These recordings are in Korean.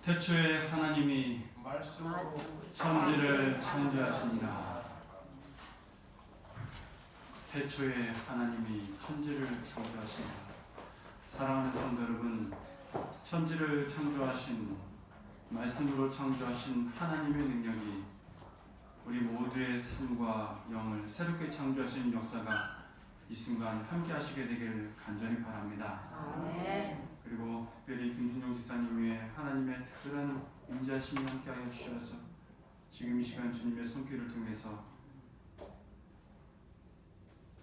태초에 하나님이 말씀으로 천지를 창조하시니라. 태초에 하나님이 천지를 창조하시니라. 사랑하는 성도 여러분, 천지를 창조하신, 말씀으로 창조하신 하나님의 능력이 우리 모두의 삶과 영을 새롭게 창조하신 역사가 이 순간 함께 하시게 되길 간절히 바랍니다. 아멘. 그리고 특별히 김순용 지사님 위해 하나님의 특별한 임재하심이 함께하여 주셔서 지금 이 시간 주님의 손길을 통해서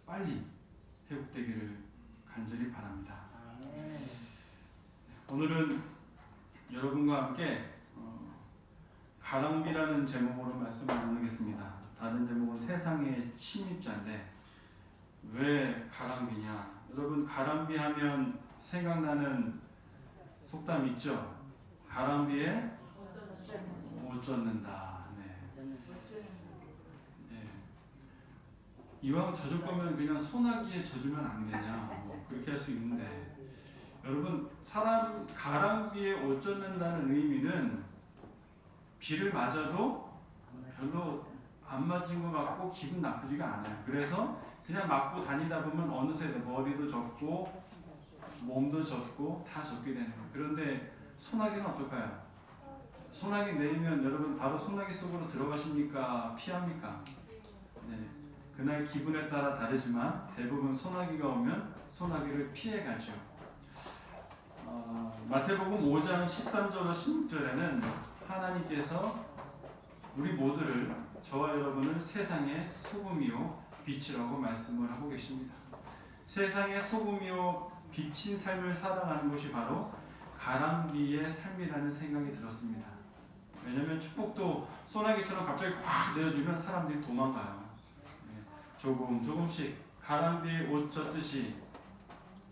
빨리 회복되기를 간절히 바랍니다. 오늘은 여러분과 함께 가랑비라는 제목으로 말씀을 나누겠습니다. 다른 제목은 세상의 침입자인데 왜 가랑비냐? 여러분, 가랑비 하면 생각나는 속담 있죠? 가랑비에 옷 젖는다. 네. 이왕 젖을 거면 그냥 소나기에 젖으면 안 되냐? 뭐 그렇게 할 수 있는데, 여러분, 사람 가랑비에 옷 젖는다는 의미는 비를 맞아도 별로 안 맞은 것 같고 기분 나쁘지가 않아요. 그래서 그냥 맞고 다니다 보면 어느새 머리도 젖고 몸도 젖고 다 젖게 되는 거예요. 그런데 소나기는 어떨까요? 소나기 내리면 여러분 바로 소나기 속으로 들어가십니까? 피합니까? 네. 그날 기분에 따라 다르지만 대부분 소나기가 오면 소나기를 피해가죠. 마태복음 5장 13절로 16절에는 하나님께서 우리 모두를, 저와 여러분을 세상의 소금이요 빛이라고 말씀을 하고 계십니다. 세상의 소금이요 빛인 삶을 살아가는 것이 바로 가랑비의 삶이라는 생각이 들었습니다. 왜냐하면 축복도 소나기처럼 갑자기 확 내려주면 사람들이 도망가요. 조금씩 가랑비에 옷 젖듯이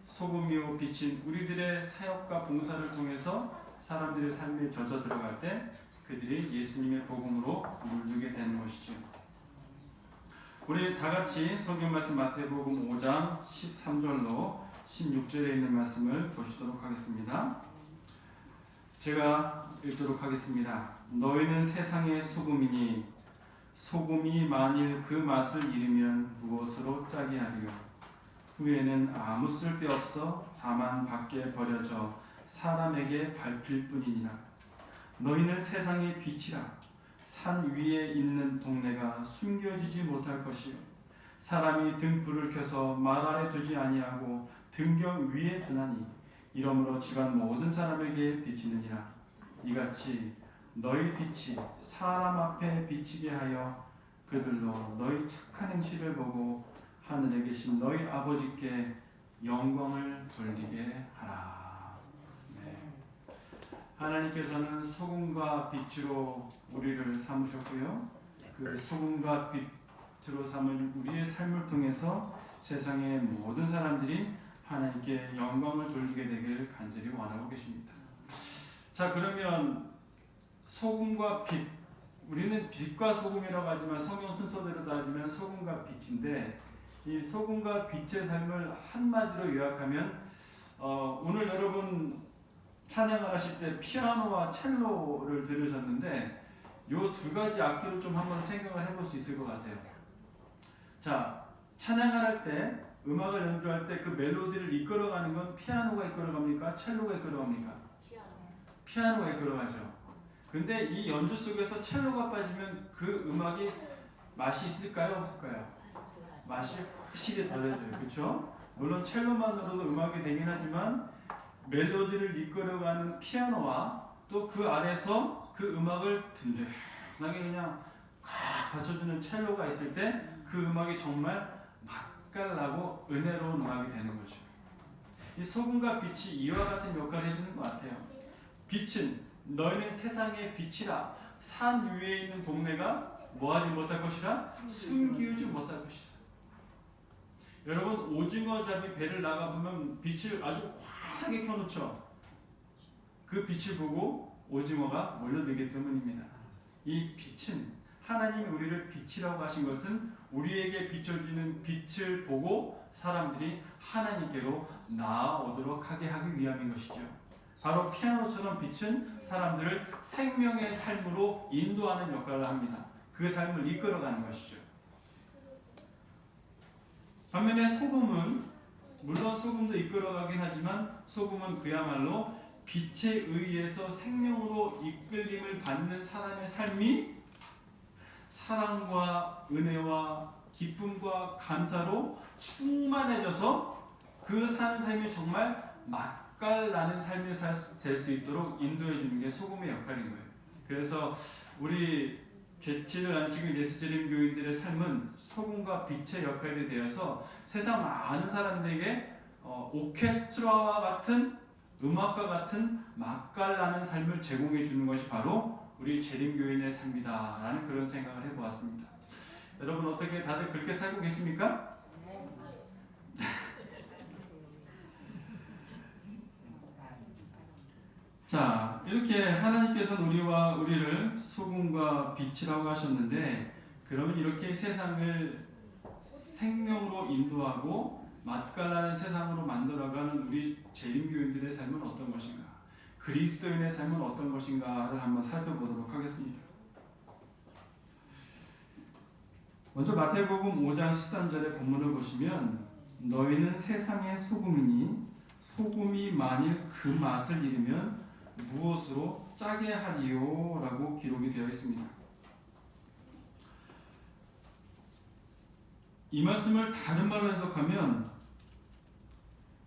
소금이요 빛인 우리들의 사역과 봉사를 통해서 사람들의 삶에 젖어 들어갈 때 그들이 예수님의 복음으로 물들게 되는 것이죠. 우리 다 같이 성경 말씀 마태복음 5장 13절로 16절에 있는 말씀을 보시도록 하겠습니다. 제가 읽도록 하겠습니다. 너희는 세상의 소금이니 소금이 만일 그 맛을 잃으면 무엇으로 짜게 하리요? 후에는 아무 쓸데없어 다만 밖에 버려져 사람에게 밟힐 뿐이니라. 너희는 세상의 빛이라. 산 위에 있는 동네가 숨겨지지 못할 것이요 사람이 등불을 켜서 말 아래 두지 아니하고 등경 위에 두나니 이러므로 집안 모든 사람에게 비치느니라. 이같이 너희 빛이 사람 앞에 비치게 하여 그들로 너희 착한 행실을 보고 하늘에 계신 너희 아버지께 영광을 돌리게 하라. 네. 하나님께서는 소금과 빛으로 우리를 삼으셨고요. 그 소금과 빛으로 삼은 우리의 삶을 통해서 세상의 모든 사람들이 하나님께 영광을 돌리게 되길 간절히 원하고 계십니다. 자, 그러면 소금과 빛, 우리는 빛과 소금이라고 하지만 성경 순서대로 따지면 소금과 빛인데, 이 소금과 빛의 삶을 한마디로 요약하면 오늘 여러분 찬양을 하실 때 피아노와 첼로를 들으셨는데 이 두 가지 악기로 좀 한번 생각을 해볼 수 있을 것 같아요. 자, 찬양을 할 때, 음악을 연주할 때 그 멜로디를 이끌어가는 건 피아노가 이끌어갑니까? 첼로가 이끌어갑니까? 피아노가 이끌어가죠. 근데 이 연주 속에서 첼로가 빠지면 그 음악이 맛이 있을까요? 없을까요? 맛이 확실히 덜해져요. 그렇죠? 물론 첼로만으로도 음악이 되긴 하지만 멜로디를 이끌어가는 피아노와 또 그 안에서 그 음악을 든든하게 그냥 꽉 받쳐주는 첼로가 있을 때 그 음악이 정말 맛깔나고 은혜로운 음악이 되는 거죠. 이 소금과 빛이 이와 같은 역할을 해주는 것 같아요. 빛은 너희는 세상의 빛이라. 산 위에 있는 동네가 뭐하지 못할 것이라? 숨기우지 못할 것이라. 여러분, 오징어 잡이 배를 나가보면 빛을 아주 환하게 켜놓죠. 그 빛을 보고 오징어가 몰려들기 때문입니다. 이 빛은, 하나님이 우리를 빛이라고 하신 것은 우리에게 비춰지는 빛을 보고 사람들이 하나님께로 나아오도록 하게 하기 위함인 것이죠. 바로 피아노처럼 빛은 사람들을 생명의 삶으로 인도하는 역할을 합니다. 그 삶을 이끌어가는 것이죠. 반면에 소금은 물론 소금도 이끌어가긴 하지만 소금은 그야말로 빛에 의해서 생명으로 이끌림을 받는 사람의 삶이 사랑과 은혜와 기쁨과 감사로 충만해져서 그 사는 삶이 정말 맛깔나는 삶이 될 수 있도록 인도해 주는 게 소금의 역할인 거예요. 그래서 우리 제7일 안식일 예수드림 교인들의 삶은 소금과 빛의 역할이 되어서 세상 많은 사람들에게 오케스트라와 같은 음악과 같은 맛깔나는 삶을 제공해 주는 것이 바로 우리 재림교인의 삶이다 라는 그런 생각을 해보았습니다. 여러분 어떻게 다들 그렇게 살고 계십니까? 자, 이렇게 하나님께서는 우리를 소금과 빛이라고 하셨는데, 그러면 이렇게 세상을 생명으로 인도하고 맛깔나는 세상으로 만들어가는 우리 재림교인들의 삶은 어떤 것인가? 그리스도인의 삶은 어떤 것인가를 한번 살펴보도록 하겠습니다. 먼저 마태복음 5장 13절의 본문을 보시면 너희는 세상의 소금이니 소금이 만일 그 맛을 잃으면 무엇으로 짜게 하리요? 라고 기록이 되어 있습니다. 이 말씀을 다른 말로 해석하면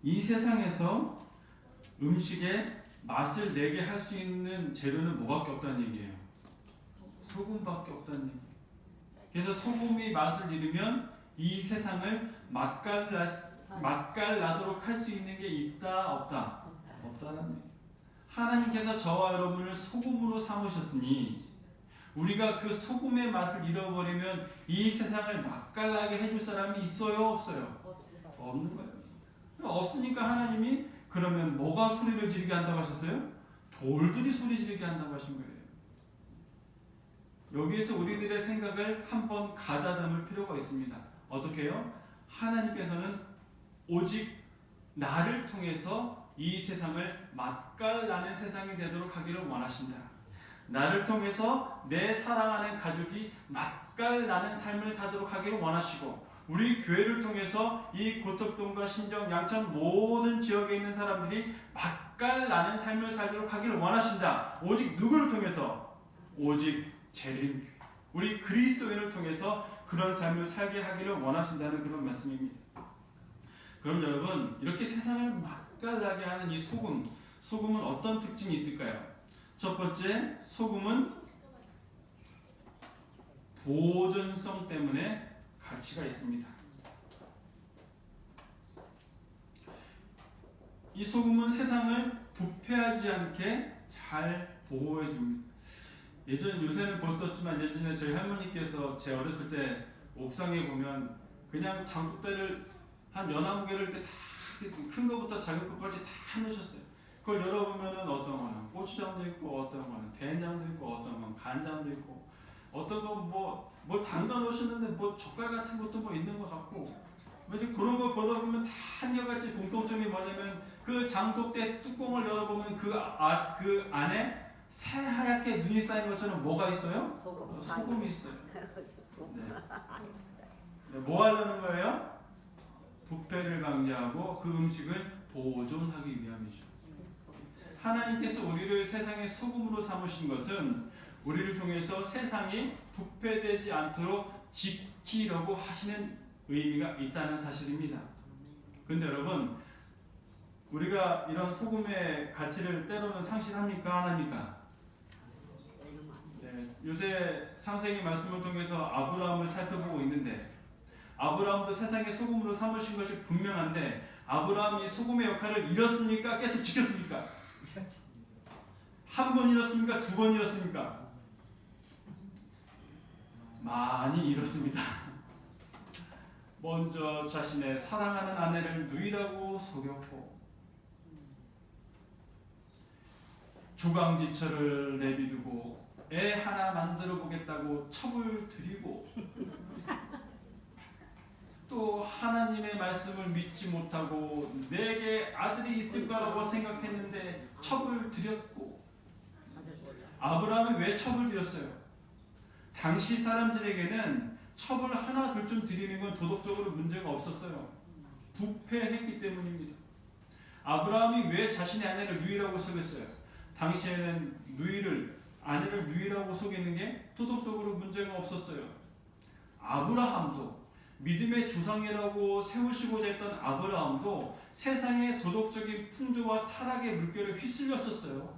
이 세상에서 음식에 맛을 내게 할 수 있는 재료는 뭐밖에 없다는 얘기예요. 소금밖에 없다는 얘기예요. 그래서 소금이 맛을 잃으면 이 세상을 맛깔나도록 할 수 있는 게 있다 없다? 없다는 얘기예요. 하나님께서 저와 여러분을 소금으로 삼으셨으니 우리가 그 소금의 맛을 잃어버리면 이 세상을 맛깔나게 해줄 사람이 있어요? 없어요? 없는 거예요. 없으니까 하나님이 그러면 뭐가 소리를 지르게 한다고 하셨어요? 돌들이 소리 지르게 한다고 하신 거예요. 여기에서 우리들의 생각을 한번 가다듬을 필요가 있습니다. 어떻게 해요? 하나님께서는 오직 나를 통해서 이 세상을 맛깔나는 세상이 되도록 하기를 원하신다. 나를 통해서 내 사랑하는 가족이 맛깔나는 삶을 사도록 하기를 원하시고, 우리 교회를 통해서 이 고척동과 신정, 양천 모든 지역에 있는 사람들이 맛깔나는 삶을 살도록 하기를 원하신다. 오직 누구를 통해서? 오직 재림교회, 우리 그리스도인을 통해서 그런 삶을 살게 하기를 원하신다는 그런 말씀입니다. 그럼 여러분, 이렇게 세상을 맛깔나게 하는 이 소금은 어떤 특징이 있을까요? 첫 번째, 소금은 보존성 때문에 가치가 있습니다. 이 소금은 세상을 부패하지 않게 잘 보호해 줍니다. 요새는 볼 수 없지만 예전에 저희 할머니께서 제 어렸을 때 옥상에 보면 그냥 장독대를 한 연나무개를 이렇게 다 큰 거부터 작은 것까지 다 놓으셨어요. 그걸 열어보면은 어떤 거는 고추장도 있고, 어떤 거는 된장도 있고, 어떤 건 간장도 있고, 어떤 건 뭘 담가 놓으셨는데 뭐 젓갈 같은 것도 뭐 있는 것 같고, 이제 그런 걸 보다 보면 다 한결같이 공통점이 뭐냐면 그 장독대 뚜껑을 열어보면 그 안에 새하얗게 눈이 쌓인 것처럼 뭐가 있어요? 소금이 있어요. 네. 뭐 하려는 거예요? 부패를 방지하고 그 음식을 보존하기 위함이죠. 하나님께서 우리를 세상의 소금으로 삼으신 것은 우리를 통해서 세상이 부패되지 않도록 지키려고 하시는 의미가 있다는 사실입니다. 그런데 여러분, 우리가 이런 소금의 가치를 때로는 상실합니까? 안 합니까? 네, 요새 창세기 말씀을 통해서 아브라함을 살펴보고 있는데, 아브라함도 세상의 소금으로 삼으신 것이 분명한데 아브라함이 소금의 역할을 잃었습니까? 계속 지켰습니까? 한 번 잃었습니까? 두 번 잃었습니까? 많이 잃었습니다. 먼저 자신의 사랑하는 아내를 누이라고 속였고, 주광지철을 내비두고 애 하나 만들어 보겠다고 첩을 들이고, 또 하나님의 말씀을 믿지 못하고 내게 아들이 있을 거라고 생각했는데 첩을 드렸고, 아브라함이 왜 첩을 드렸어요? 당시 사람들에게는 첩을 하나 둘쯤 드리는 건 도덕적으로 문제가 없었어요. 부패했기 때문입니다. 아브라함이 왜 자신의 아내를 누이라고 속였어요? 당시에는 아내를 누이라고 속이는 게 도덕적으로 문제가 없었어요. 아브라함도, 믿음의 조상이라고 세우시고자 했던 아브라함도 세상의 도덕적인 풍조와 타락의 물결에 휩쓸렸었어요.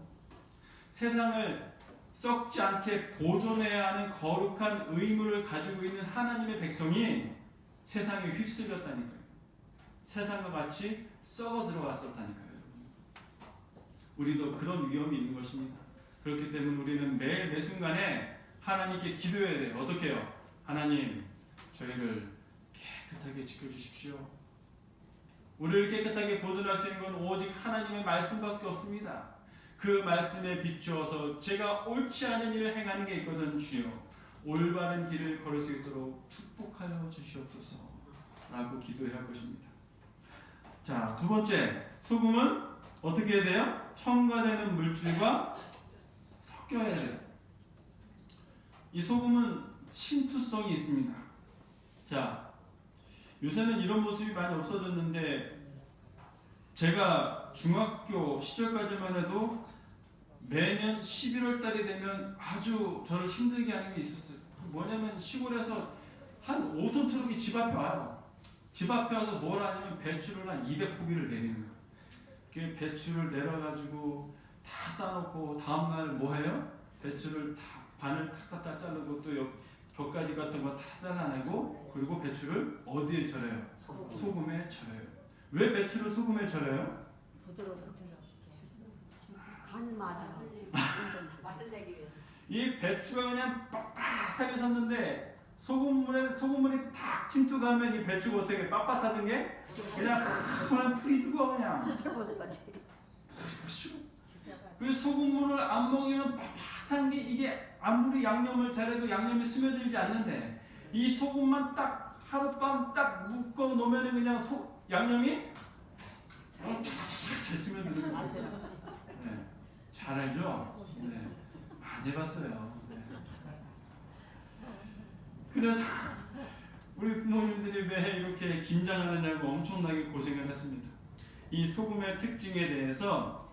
세상을 썩지 않게 보존해야 하는 거룩한 의무를 가지고 있는 하나님의 백성이 세상에 휩쓸렸다니까요. 세상과 같이 썩어 들어갔었다니까요. 우리도 그런 위험이 있는 것입니다. 그렇기 때문에 우리는 매일 매 순간에 하나님께 기도해야 돼요. 어떻게 해요? 하나님, 저희를 깨끗하게 지켜주십시오. 우리를 깨끗하게 보존할 수 있는 건 오직 하나님의 말씀밖에 없습니다. 그 말씀에 비추어서 제가 옳지 않은 일을 행하는 게 있거든 주여, 올바른 길을 걸을 수 있도록 축복하여 주시옵소서 라고 기도해야 할 것입니다. 자, 두 번째, 소금은 어떻게 해야 돼요? 첨가되는 물질과 섞여야 돼요. 이 소금은 침투성이 있습니다. 자, 요새는 이런 모습이 많이 없어졌는데 제가 중학교 시절까지만 해도 매년 11월 달이 되면 아주 저를 힘들게 하는 게 있었어요. 뭐냐면 시골에서 한 5톤 트럭이 집 앞에 와요. 집 앞에 와서 뭘 하냐면 배추를 한 200포기를 내리는 거예요. 그 배추를 내려가지고 다 싸놓고 다음날 뭐 해요? 배추를 다 반을 탁탁탁 자르고 또 곁가지 같은 거 다 잘라내고, 그리고 배추를 어디에 절여요? 소금에 절여요. 왜 배추를 소금에 절여요? 부드러워. 간 맞아. 맛을 내기 위해서. 이 배추가 그냥 빳빳하게 섰는데 소금물이 탁 침투가면 이 배추가 어떻게 빳빳하던 게 그냥 풀이 죽어 그냥. 그래서 소금물을 안 먹이면 빳빳한 게, 이게 아무리 양념을 잘해도 양념이 스며들지 않는데 이 소금만 딱 하룻밤 딱 묶어 놓으면 그냥 양념이 잘 스며들고. 네. 잘 알죠? 네. 많이 해봤어요. 네. 그래서 우리 부모님들이 왜 이렇게 김장하느냐고 엄청나게 고생을 했습니다. 이 소금의 특징에 대해서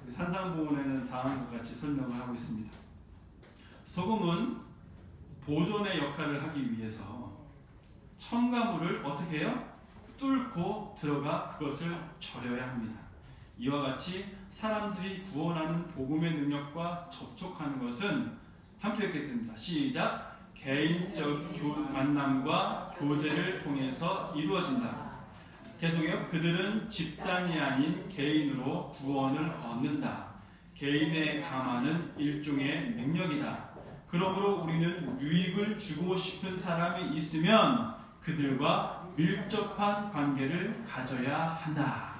산상보훈에는 다음과 같이 설명을 하고 있습니다. 소금은 보존의 역할을 하기 위해서 첨가물을 어떻게 해요? 뚫고 들어가 그것을 절여야 합니다. 이와 같이 사람들이 구원하는 복음의 능력과 접촉하는 것은, 함께 읽겠습니다. 시작. 개인적 만남과 교제를 통해서 이루어진다. 계속해요. 그들은 집단이 아닌 개인으로 구원을 얻는다. 개인의 감화는 일종의 능력이다. 그러므로 우리는 유익을 주고 싶은 사람이 있으면 그들과 밀접한 관계를 가져야 한다.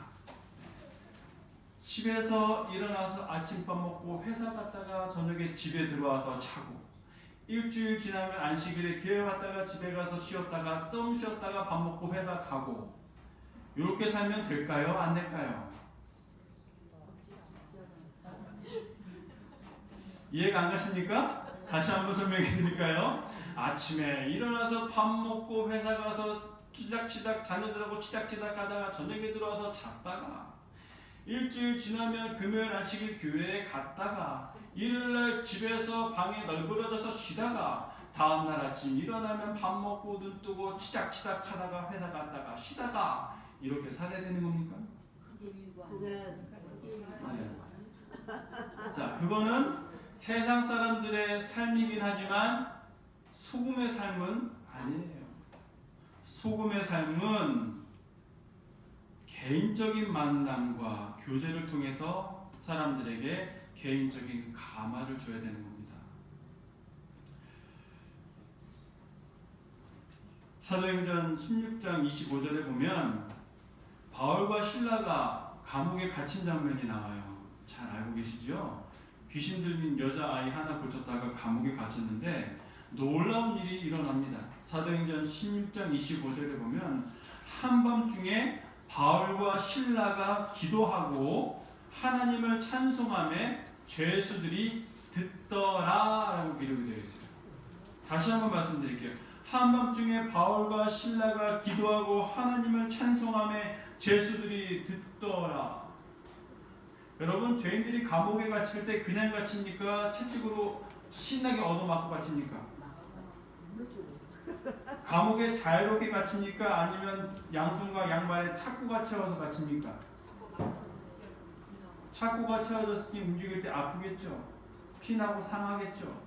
집에서 일어나서 아침밥 먹고 회사 갔다가 저녁에 집에 들어와서 자고, 일주일 지나면 안식일에 교회 갔다가 집에 가서 쉬었다가 좀 쉬었다가 밥 먹고 회사 가고, 이렇게 살면 될까요? 안 될까요? 이해가 안 가십니까? 다시 한번 설명해 드릴까요? 아침에 일어나서 밥 먹고 회사 가서 치닥치닥 자녀들하고 치닥치닥 하다가 저녁에 들어와서 잤다가, 일주일 지나면 금요일 안식일 교회에 갔다가, 일요일날 집에서 방에 널브러져서 쉬다가, 다음날 아침 일어나면 밥 먹고 눈 뜨고 치닥치닥 하다가 회사 갔다가 쉬다가, 이렇게 살아야 되는 겁니까? 자, 그거는 세상 사람들의 삶이긴 하지만 소금의 삶은 아니에요. 소금의 삶은 개인적인 만남과 교제를 통해서 사람들에게 개인적인 감화를 줘야 되는 겁니다. 사도행전 16장 25절에 보면 바울과 실라가 감옥에 갇힌 장면이 나와요. 잘 알고 계시죠? 귀신 들린 여자아이 하나 고쳤다가 감옥에 갇혔는데 놀라운 일이 일어납니다. 사도행전 16장 25절에 보면 한밤중에 바울과 실라가 기도하고 하나님을 찬송하며 죄수들이 듣더라라고 기록이 되어 있어요. 다시 한번 말씀드릴게요. 한밤중에 바울과 실라가 기도하고 하나님을 찬송하며 죄수들이 듣더라. 여러분, 죄인들이 감옥에 갇힐 때 그냥 갇힙니까? 채찍으로 신나게 얻어맞고 갇힙니까? 감옥에 자유롭게 갇힙니까? 아니면 양손과 양발에 차고가 채워서 갇힙니까? 차고가 채워졌으니 움직일 때 아프겠죠. 피나고 상하겠죠.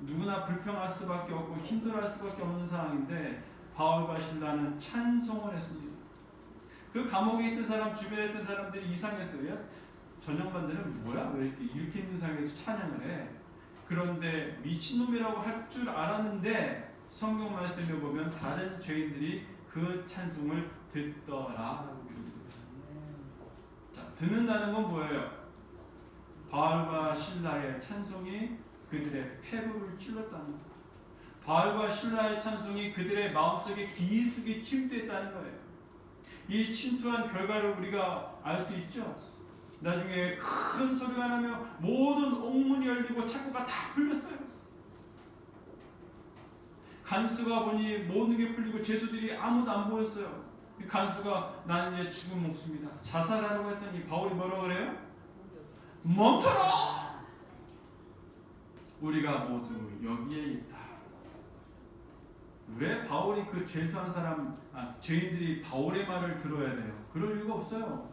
누구나 불평할 수밖에 없고 힘들어할 수밖에 없는 상황인데 바울과 실라는 찬송을 했습니다. 그 감옥에 있던 사람, 주변에 있던 사람들이 이상했어요. 전형반들은 뭐야? 왜 이렇게 있는 상황에서 찬양을 해? 그런데 미친놈이라고 할 줄 알았는데 성경 말씀에 보면 다른 죄인들이 그 찬송을 듣더라라고 기록되어 있습니다. 자, 듣는다는 건 뭐예요? 바울과 실라의 찬송이 그들의 폐부를 찔렀다는 것. 바울과 실라의 찬송이 그들의 마음속에 깊숙이 침투했다는 거예요. 이 침투한 결과를 우리가 알 수 있죠. 나중에 큰 소리가 나며 모든 옥문이 열리고 창고가 다 풀렸어요. 간수가 보니 모든 게 풀리고 죄수들이 아무도 안 보였어요. 간수가 나는 이제 죽은 목숨이다, 자살하라고 했더니 바울이 뭐라고 그래요? 멈춰라! 우리가 모두 여기에 있다. 왜 바울이 그 죄수한 사람, 죄인들이 바울의 말을 들어야 돼요? 그럴 이유가 없어요.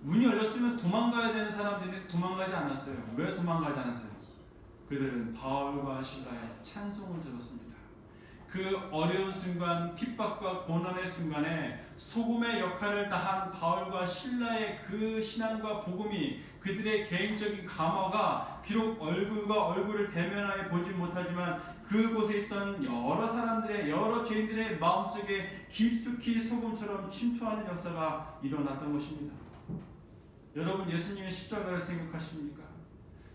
문이 열렸으면 도망가야 되는 사람들이 도망가지 않았어요. 왜 도망가지 않았어요? 그들은 바울과 실라의 찬송을 들었습니다. 그 어려운 순간, 핍박과 고난의 순간에 소금의 역할을 다한 바울과 실라의 그 신앙과 복음이 그들의 개인적인 감화가 비록 얼굴과 얼굴을 대면하여 보지 못하지만 그곳에 있던 여러 사람들의, 여러 죄인들의 마음속에 깊숙이 소금처럼 침투하는 역사가 일어났던 것입니다. 여러분, 예수님의 십자가를 생각하십니까?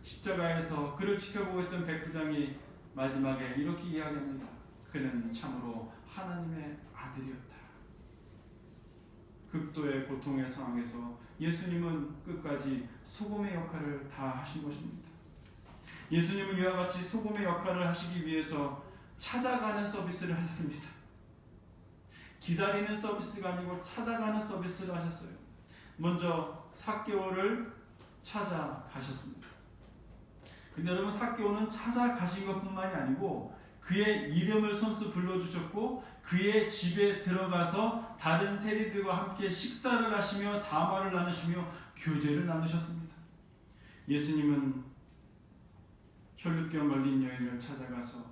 십자가에서 그를 지켜보고 있던 백부장이 마지막에 이렇게 이야기합니다. 그는 참으로 하나님의 아들이었다. 극도의 고통의 상황에서 예수님은 끝까지 소금의 역할을 다 하신 것입니다. 예수님은 이와 같이 소금의 역할을 하시기 위해서 찾아가는 서비스를 하셨습니다. 기다리는 서비스가 아니고 찾아가는 서비스를 하셨어요. 먼저 삭개오를 찾아가셨습니다. 근데 여러분, 삭개오는 찾아가신 것뿐만이 아니고 그의 이름을 선수 불러주셨고 그의 집에 들어가서 다른 세리들과 함께 식사를 하시며 담화를 나누시며 교제를 나누셨습니다. 예수님은 혈루병 걸린 여인을 찾아가서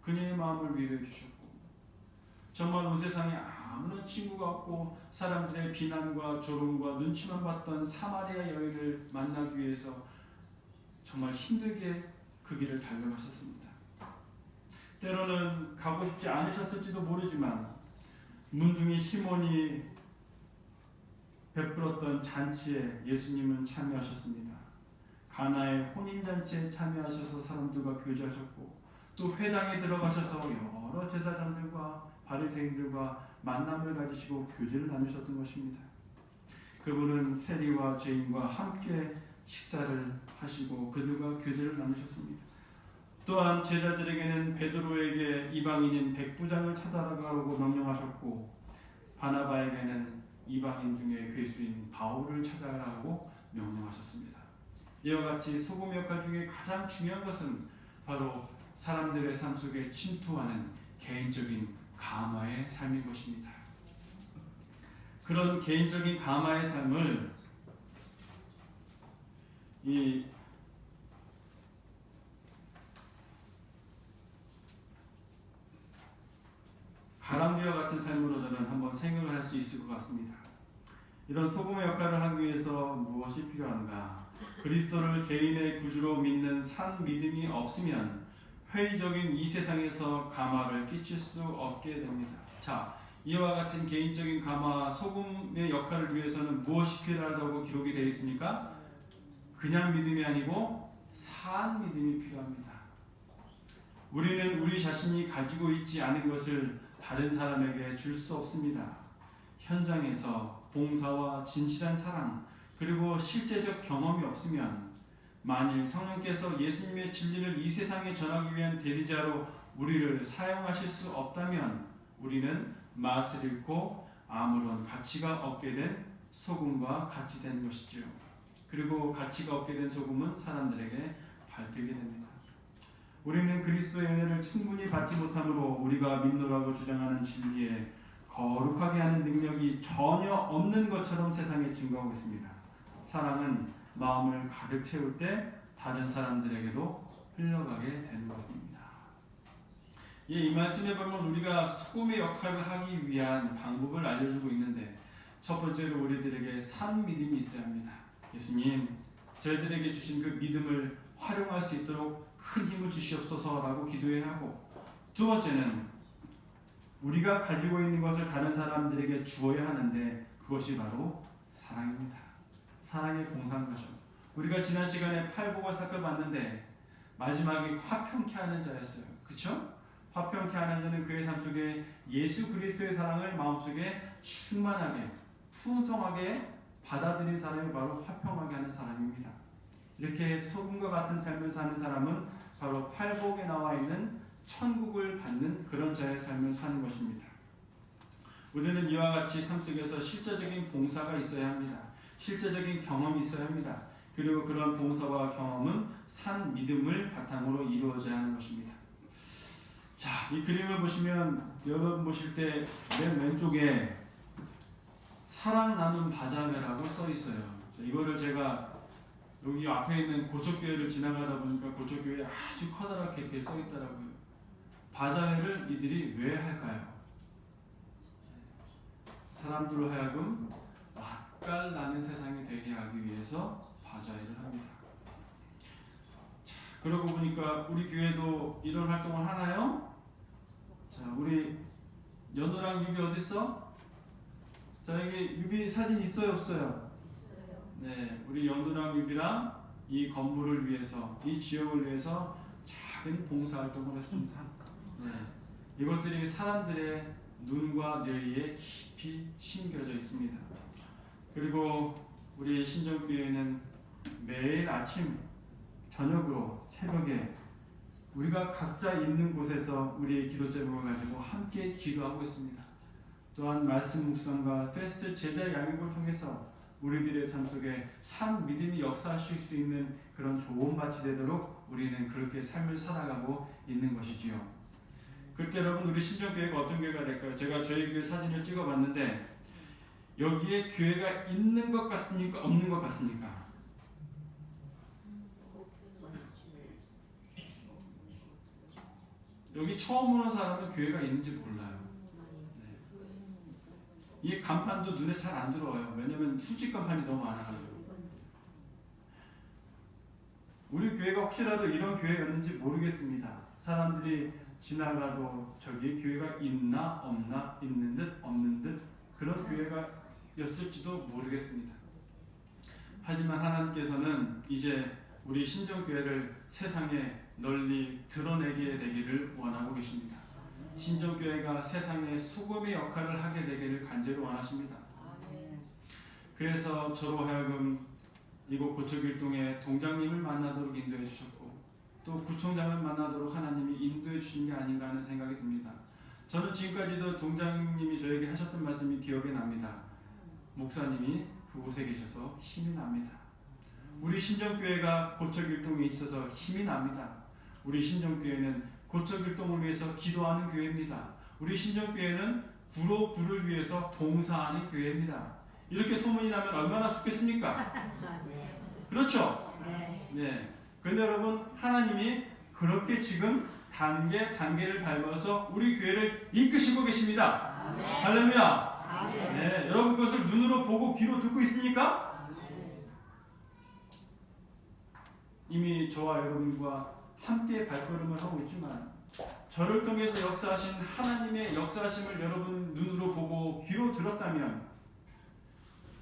그녀의 마음을 위로해 주셨고, 정말 온 세상에 아무런 친구가 없고 사람들의 비난과 조롱과 눈치만 봤던 사마리아 여인을 만나기 위해서 정말 힘들게 그 길을 달려가셨습니다. 때로는 가고 싶지 않으셨을지도 모르지만 문둥이 시몬이 베풀었던 잔치에 예수님은 참여하셨습니다. 가나의 혼인잔치에 참여하셔서 사람들과 교제하셨고, 또 회당에 들어가셔서 여러 제사장들과 바리새인들과 만남을 가지시고 교제를 나누셨던 것입니다. 그분은 세리와 죄인과 함께 식사를 하시고 그들과 교제를 나누셨습니다. 또한 제자들에게는 베드로에게 이방인인 백부장을 찾아가라고 명령하셨고, 바나바에게는 이방인 중에 괴수인 바울을 찾아가라고 명령하셨습니다. 이와 같이 소금 역할 중에 가장 중요한 것은 바로 사람들의 삶 속에 침투하는 개인적인 감화의 삶인 것입니다. 그런 개인적인 감화의 삶을 이 바람기와 같은 삶으로 저는 한번 생각을 할 수 있을 것 같습니다. 이런 소금의 역할을 하기 위해서 무엇이 필요한가? 그리스도를 개인의 구주로 믿는 산 믿음이 없으면 회의적인 이 세상에서 감화를 끼칠 수 없게 됩니다. 자, 이와 같은 개인적인 감화, 소금의 역할을 위해서는 무엇이 필요하다고 기록이 되어 있습니까? 그냥 믿음이 아니고 산 믿음이 필요합니다. 우리는 우리 자신이 가지고 있지 않은 것을 다른 사람에게 줄 수 없습니다. 현장에서 봉사와 진실한 사랑 그리고 실제적 경험이 없으면 만일 성령께서 예수님의 진리를 이 세상에 전하기 위한 대리자로 우리를 사용하실 수 없다면 우리는 맛을 잃고 아무런 가치가 없게 된 소금과 같이 되는 것이죠. 그리고 가치가 없게 된 소금은 사람들에게 밟히게 됩니다. 우리는 그리스도의 은혜를 충분히 받지 못함으로 우리가 믿노라고 주장하는 진리에 거룩하게 하는 능력이 전혀 없는 것처럼 세상에 증거하고 있습니다. 사랑은 마음을 가득 채울 때 다른 사람들에게도 흘러가게 되는 것입니다. 이 말씀에 보면 우리가 소금의 역할을 하기 위한 방법을 알려주고 있는데 첫 번째로 우리들에게 산 믿음이 있어야 합니다. 예수님, 저희들에게 주신 그 믿음을 활용할 수 있도록 큰 힘을 주시옵소서라고 기도해야 하고, 두 번째는 우리가 가지고 있는 것을 다른 사람들에게 주어야 하는데 그것이 바로 사랑입니다. 사랑의 공사인 거죠. 우리가 지난 시간에 팔복을 살펴봤는데 마지막에 화평케 하는 자였어요. 그렇죠? 화평케 하는 자는 그의 삶 속에 예수 그리스도의 사랑을 마음속에 충만하게 풍성하게 받아들인 사람이 바로 화평하게 하는 사람입니다. 이렇게 소금과 같은 삶을 사는 사람은 바로 팔복에 나와 있는 천국을 받는 그런 자의 삶을 사는 것입니다. 우리는 이와 같이 삶 속에서 실제적인 봉사가 있어야 합니다. 실제적인 경험이 있어야 합니다. 그리고 그런 봉사와 경험은 산 믿음을 바탕으로 이루어져야 하는 것입니다. 자, 이 그림을 보시면 여러분 보실 때 맨 왼쪽에 사랑 나눔 바자회라고 써 있어요. 이거를 제가 여기 앞에 있는 고척교회를 지나가다 보니까 고척교회에 아주 커다랗게 이렇게 써 있더라고요. 바자회를 이들이 왜 할까요? 사람들로 하여금 맛깔나는 세상이 되게 하기 위해서 바자회를 합니다. 자, 그러고 보니까 우리 교회도 이런 활동을 하나요? 자, 우리 연우랑 유비 어디 있어? 자, 여기 유비 사진 있어요, 없어요? 있어요. 네, 우리 연우랑 유비랑 이 건물을 위해서, 이 지역을 위해서 작은 봉사 활동을 했습니다. 네, 이것들이 사람들의 눈과 뇌리에 깊이 심겨져 있습니다. 그리고 우리 신정교회는 매일 아침, 저녁으로, 새벽에 우리가 각자 있는 곳에서 우리의 기도 제목을 가지고 함께 기도하고 있습니다. 또한 말씀 묵상과 패스트 제자 양육을 통해서 우리들의 삶 속에 산 믿음이 역사하실 수 있는 그런 좋은 밭이 되도록 우리는 그렇게 삶을 살아가고 있는 것이지요. 그때 여러분 우리 신정교회가 어떤 교회가 될까요? 제가 저희 교회 사진을 찍어봤는데 여기에 교회가 있는 것 같습니까? 없는 것 같습니까? 여기 처음 오는 사람은 교회가 있는지 몰라요. 네. 이 간판도 눈에 잘 안 들어와요. 왜냐면 수직 간판이 너무 많아가지고. 우리 교회가 혹시라도 이런 교회였는지 모르겠습니다. 사람들이 지나가도 저기 교회가 있나 없나, 있는 듯 없는 듯 그런 교회가 였을지도 모르겠습니다. 하지만 하나님께서는 이제 우리 신정교회를 세상에 널리 드러내게 되기를 원하고 계십니다. 신정교회가 세상에 소금의 역할을 하게 되기를 간절히 원하십니다. 그래서 저로 하여금 이곳 고척일동에 동장님을 만나도록 인도해 주셨고 또 구청장을 만나도록 하나님이 인도해 주신 게 아닌가 하는 생각이 듭니다. 저는 지금까지도 동장님이 저에게 하셨던 말씀이 기억에 납니다. 목사님이 그곳에 계셔서 힘이 납니다. 우리 신정교회가 고척일동에 있어서 힘이 납니다. 우리 신정교회는 고척일동을 위해서 기도하는 교회입니다. 우리 신정교회는 구로구를 위해서 봉사하는 교회입니다. 이렇게 소문이 나면 얼마나 좋겠습니까? 그렇죠? 네. 그런데 여러분 하나님이 그렇게 지금 단계를 밟아서 우리 교회를 이끄시고 계십니다. 할렐루야. 네, 여러분 그것을 눈으로 보고 귀로 듣고 있습니까? 이미 저와 여러분과 함께 발걸음을 하고 있지만 저를 통해서 역사하신 하나님의 역사하심을 여러분 눈으로 보고 귀로 들었다면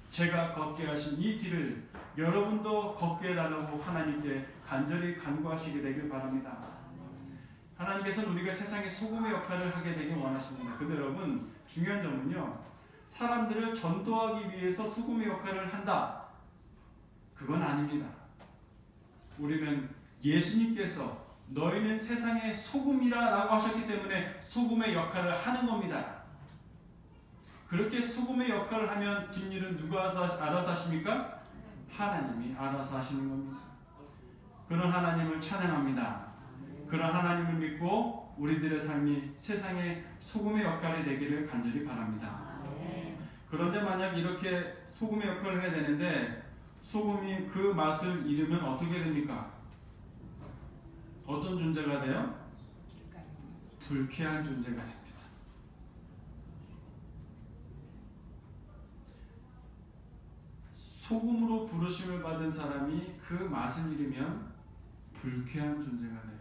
제가 걷게 하신 이 길을 여러분도 걷게 해달라고 하나님께 간절히 간구하시게 되길 바랍니다. 하나님께서는 우리가 세상의 소금의 역할을 하게 되길 원하십니다. 근데 여러분 중요한 점은요, 사람들을 전도하기 위해서 소금의 역할을 한다, 그건 아닙니다. 우리는 예수님께서 너희는 세상의 소금이라 라고 하셨기 때문에 소금의 역할을 하는 겁니다. 그렇게 소금의 역할을 하면 뒷일은 누가 알아서 하십니까? 하나님이 알아서 하시는 겁니다. 그런 하나님을 찬양합니다. 그런 하나님을 믿고 우리들의 삶이 세상의 소금의 역할이 되기를 간절히 바랍니다. 그런데 만약 이렇게 소금의 역할을 해야 되는데 소금이 그 맛을 잃으면 어떻게 됩니까? 어떤 존재가 돼요? 불쾌한 존재가 됩니다. 소금으로 부르심을 받은 사람이 그 맛을 잃으면 불쾌한 존재가 돼요.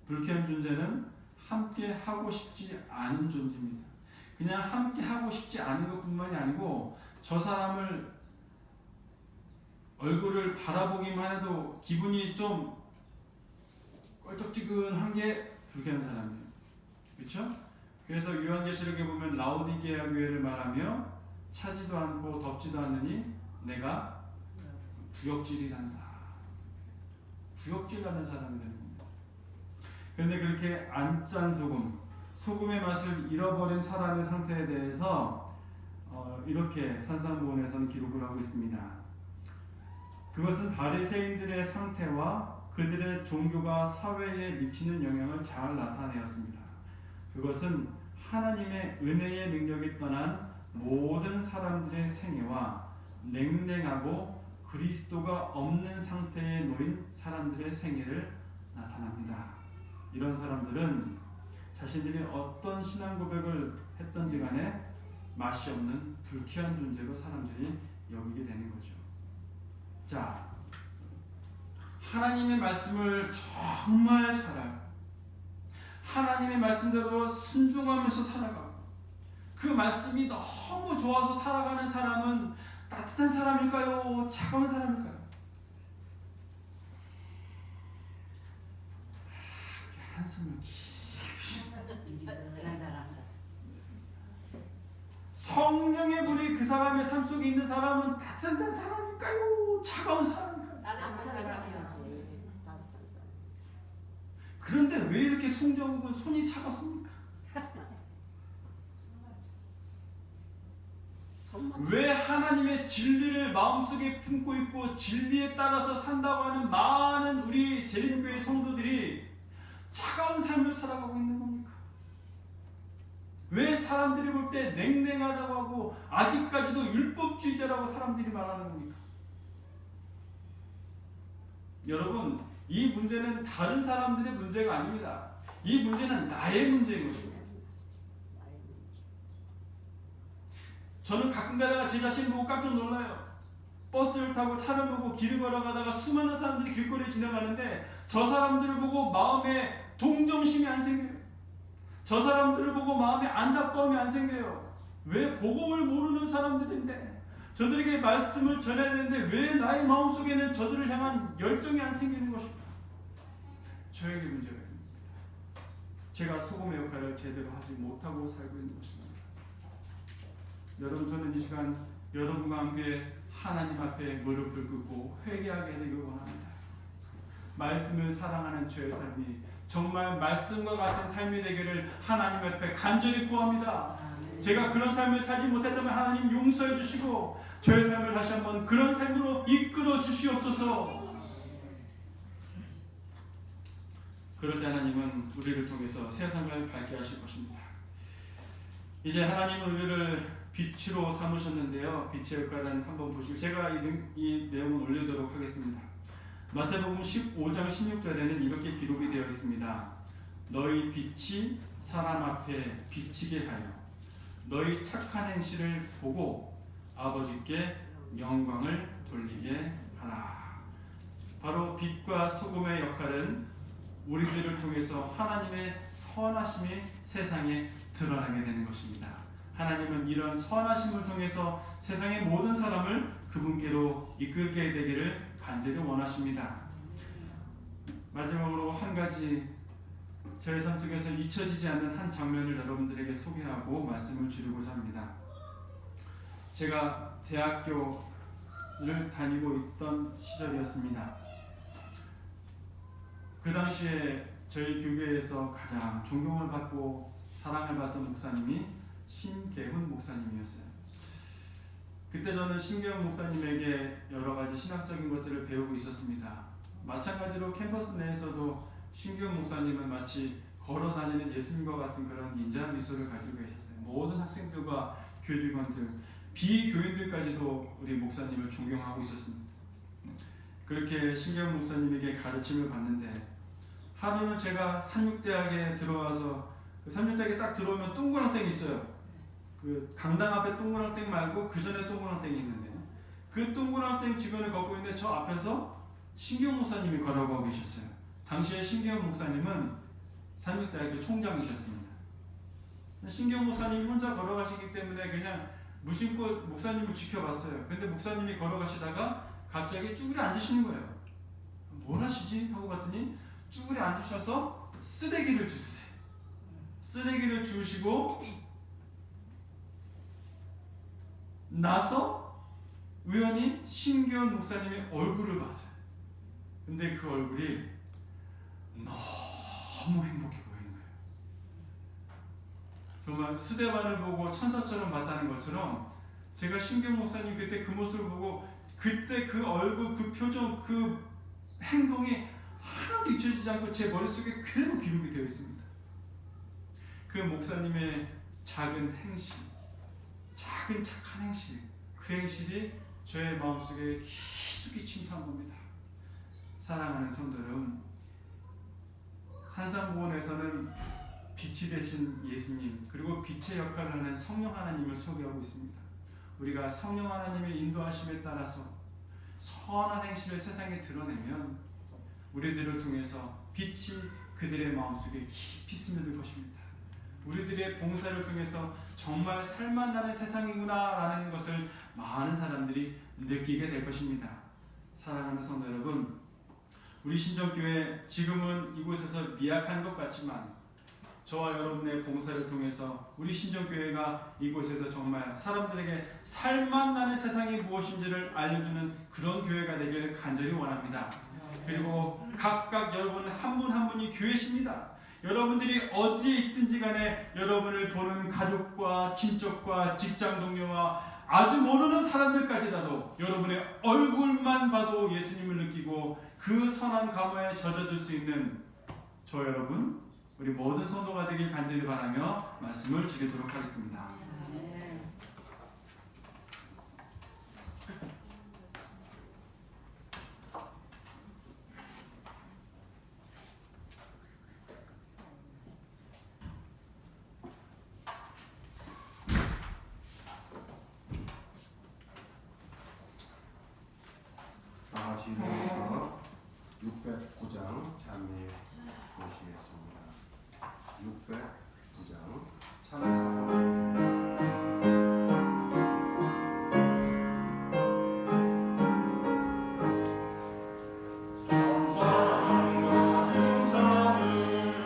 불쾌한 존재는 함께 하고 싶지 않은 존재입니다. 그냥 함께 하고 싶지 않은 것뿐만이 아니고 저 사람을 얼굴을 바라보기만 해도 기분이 좀 껄쩍지근한 게 불쾌한 사람이에요. 그렇죠? 그래서 요한계시록에 보면 라오디게아 교회를 말하며 차지도 않고 덥지도 않으니 내가 구역질이란다. 구역질하는 사람이 되는 겁니다. 그런데 그렇게 안 짠 소금, 소금의 맛을 잃어버린 사람의 상태에 대해서 이렇게 산상보훈에서는 기록을 하고 있습니다. 그것은 바리새인들의 상태와 그들의 종교가 사회에 미치는 영향을 잘 나타내었습니다. 그것은 하나님의 은혜의 능력이 떠난 모든 사람들의 생애와 냉랭하고 그리스도가 없는 상태에 놓인 사람들의 생애를 나타납니다. 이런 사람들은 자신들이 어떤 신앙 고백을 했던지 간에 맛이 없는 불쾌한 존재로 사람들이 여기게 되는 거죠. 자, 하나님의 말씀을 정말 잘 알고 하나님의 말씀대로 순종하면서 살아가고 그 말씀이 너무 좋아서 살아가는 사람은 따뜻한 사람일까요? 차가운 사람일까요? 한숨을 성령의 불이 그 사람의 삶 속에 있는 사람은 따뜻한 사람일까요? 차가운 사람일까요? 따뜻한 사람이야지. 그런데 왜 이렇게 송정욱은 손이 차갑습니까? 왜 하나님의 진리를 마음속에 품고 있고 진리에 따라서 산다고 하는 많은 우리 재림교회 성도들이 차가운 삶을 살아가고 있는 겁니까? 왜 사람들이 볼 때 냉랭하다고 하고 아직까지도 율법주의자라고 사람들이 말하는 겁니까? 여러분, 이 문제는 다른 사람들의 문제가 아닙니다. 이 문제는 나의 문제인 것입니다. 저는 가끔 가다가 제 자신을 보고 깜짝 놀라요. 버스를 타고 차를 보고 길을 걸어가다가 수많은 사람들이 길거리에 지나가는데 저 사람들을 보고 마음에 동정심이 안 생겨요. 저 사람들을 보고 마음에 안타까움이 안 생겨요. 왜? 복음을 모르는 사람들인데 저들에게 말씀을 전해야 되는데 왜 나의 마음속에는 저들을 향한 열정이 안 생기는 것입니까? 저에게 문제가 있습니다. 제가 소금의 역할을 제대로 하지 못하고 살고 있는 것입니다. 여러분, 저는 이 시간 여러분과 함께 하나님 앞에 무릎을 꿇고 회개하게 되길 원합니다. 말씀을 사랑하는 저의 삶이 정말 말씀과 같은 삶이 되기를 하나님 앞에 간절히 구합니다. 제가 그런 삶을 살지 못했다면 하나님 용서해 주시고 저의 삶을 다시 한번 그런 삶으로 이끌어 주시옵소서. 그럴 때 하나님은 우리를 통해서 세상을 밝게 하실 것입니다. 이제 하나님은 우리를 빛으로 삼으셨는데요. 빛의 역할은 한번 보시고 제가 이 내용을 올리도록 하겠습니다. 마태복음 15장 16절에는 이렇게 기록이 되어 있습니다. 너희 빛이 사람 앞에 비치게 하여 너희 착한 행실을 보고 아버지께 영광을 돌리게 하라. 바로 빛과 소금의 역할은 우리들을 통해서 하나님의 선하심이 세상에 드러나게 되는 것입니다. 하나님은 이런 선하심을 통해서 세상의 모든 사람을 그분께로 이끌게 되기를 간절히 원하십니다. 마지막으로 한 가지 저의 삶 속에서 잊혀지지 않는 한 장면을 여러분들에게 소개하고 말씀을 드리고자 합니다. 제가 대학교를 다니고 있던 시절이었습니다. 그 당시에 저희 교회에서 가장 존경을 받고 사랑을 받던 목사님이 신계훈 목사님이었어요. 그때 저는 신계훈 목사님에게 여러 가지 신학적인 것들을 배우고 있었습니다. 마찬가지로 캠퍼스 내에서도 신계훈 목사님은 마치 걸어 다니는 예수님과 같은 그런 인자한 미소를 가지고 계셨어요. 모든 학생들과 교직원들, 비교인들까지도 우리 목사님을 존경하고 있었습니다. 그렇게 신계훈 목사님에게 가르침을 받는데 하루는 제가 삼육대학에 들어와서 그 삼육대학에 딱 들어오면 동그랑땡이 있어요. 그 강당 앞에 동그랑땡 말고 그 전에 동그랑땡이 있는데 그 동그랑땡 주변을 걷고 있는데 저 앞에서 신계훈 목사님이 걸어가고 계셨어요. 당시에 신계훈 목사님은 삼육대학교 총장이셨습니다. 신계훈 목사님이 혼자 걸어가시기 때문에 그냥 무심코 목사님을 지켜봤어요. 근데 목사님이 걸어가시다가 갑자기 쭈그려 앉으시는 거예요. 뭘 하시지? 하고 봤더니 쭈그려 앉으셔서 쓰레기를 주세요. 쓰레기를 주시고 나서 우연히 신계훈 목사님의 얼굴을 봤어요. 근데 그 얼굴이 너무 행복해 보이는 거예요. 정말 스데반을 보고 천사처럼 봤다는 것처럼 제가 신계훈 목사님 그때 그 모습을 보고 그때 그 얼굴, 그 표정, 그 행동이 하나도 잊혀지지 않고 제 머릿속에 그대로 기록이 되어 있습니다. 그 목사님의 작은 행실, 작은 착한 행실, 그 행실이 저의 마음속에 깊숙이 침투한 겁니다. 사랑하는 성도들, 산상보원에서는 빛이 되신 예수님 그리고 빛의 역할을 하는 성령 하나님을 소개하고 있습니다. 우리가 성령 하나님의 인도하심에 따라서 선한 행실을 세상에 드러내면 우리들을 통해서 빛이 그들의 마음속에 깊이 스며들 것입니다. 우리들의 봉사를 통해서 정말 살만 나는 세상이구나 라는 것을 많은 사람들이 느끼게 될 것입니다. 사랑하는 성도 여러분, 우리 신정교회 지금은 이곳에서 미약한 것 같지만 저와 여러분의 봉사를 통해서 우리 신정교회가 이곳에서 정말 사람들에게 살만 나는 세상이 무엇인지를 알려주는 그런 교회가 되길 간절히 원합니다. 그리고 각각 여러분 한 분 한 분이 교회십니다. 여러분들이 어디에 있든지 간에 여러분을 보는 가족과 친척과 직장 동료와 아주 모르는 사람들까지라도 여러분의 얼굴만 봐도 예수님을 느끼고 그 선한 감화에 젖어들 수 있는 저 여러분, 우리 모든 성도가 되길 간절히 바라며 말씀을 드리도록 하겠습니다. 다 같이 일어나서 609장 찬미해 보시겠습니다. 609장 찬송합니다. 주님은 사랑이시여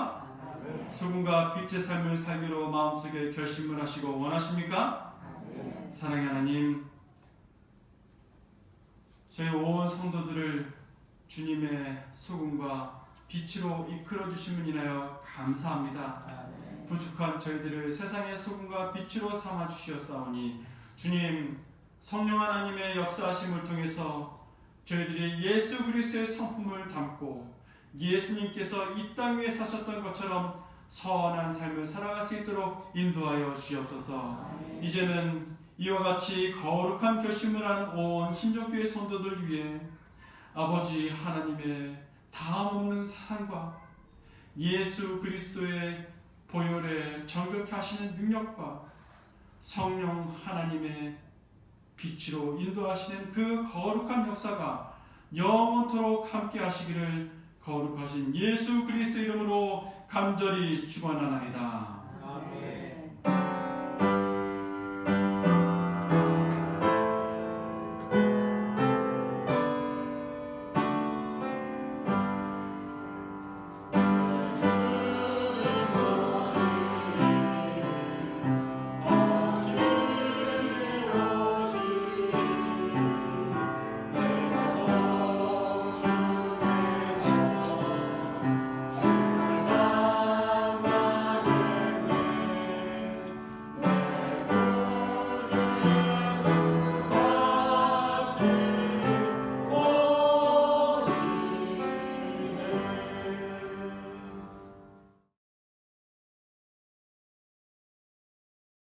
원하십니까? 소금과 빛의 삶을 살기로 마음속에 결심을 하시고 원하십니까? 사랑의 하나님, 저희 온 성도들을 주님의 소금과 빛으로 이끌어 주심을 인하여 감사합니다. 부족한 저희들을 세상의 소금과 빛으로 삼아 주시었사오니 주님, 성령 하나님의 역사하심을 통해서 저희들이 예수 그리스도의 성품을 담고 예수님께서 이 땅 위에 사셨던 것처럼 선한 삶을 살아갈 수 있도록 인도하여 주시옵소서. 이제는 이와 같이 거룩한 결심을 한 온 신정교회 성도들 위해 아버지 하나님의 다함없는 사랑과 예수 그리스도의 보혈에 정결케 하시는 능력과 성령 하나님의 빛으로 인도하시는 그 거룩한 역사가 영원토록 함께 하시기를 거룩하신 예수 그리스도 이름으로 간절히 축원하나이다. 아멘.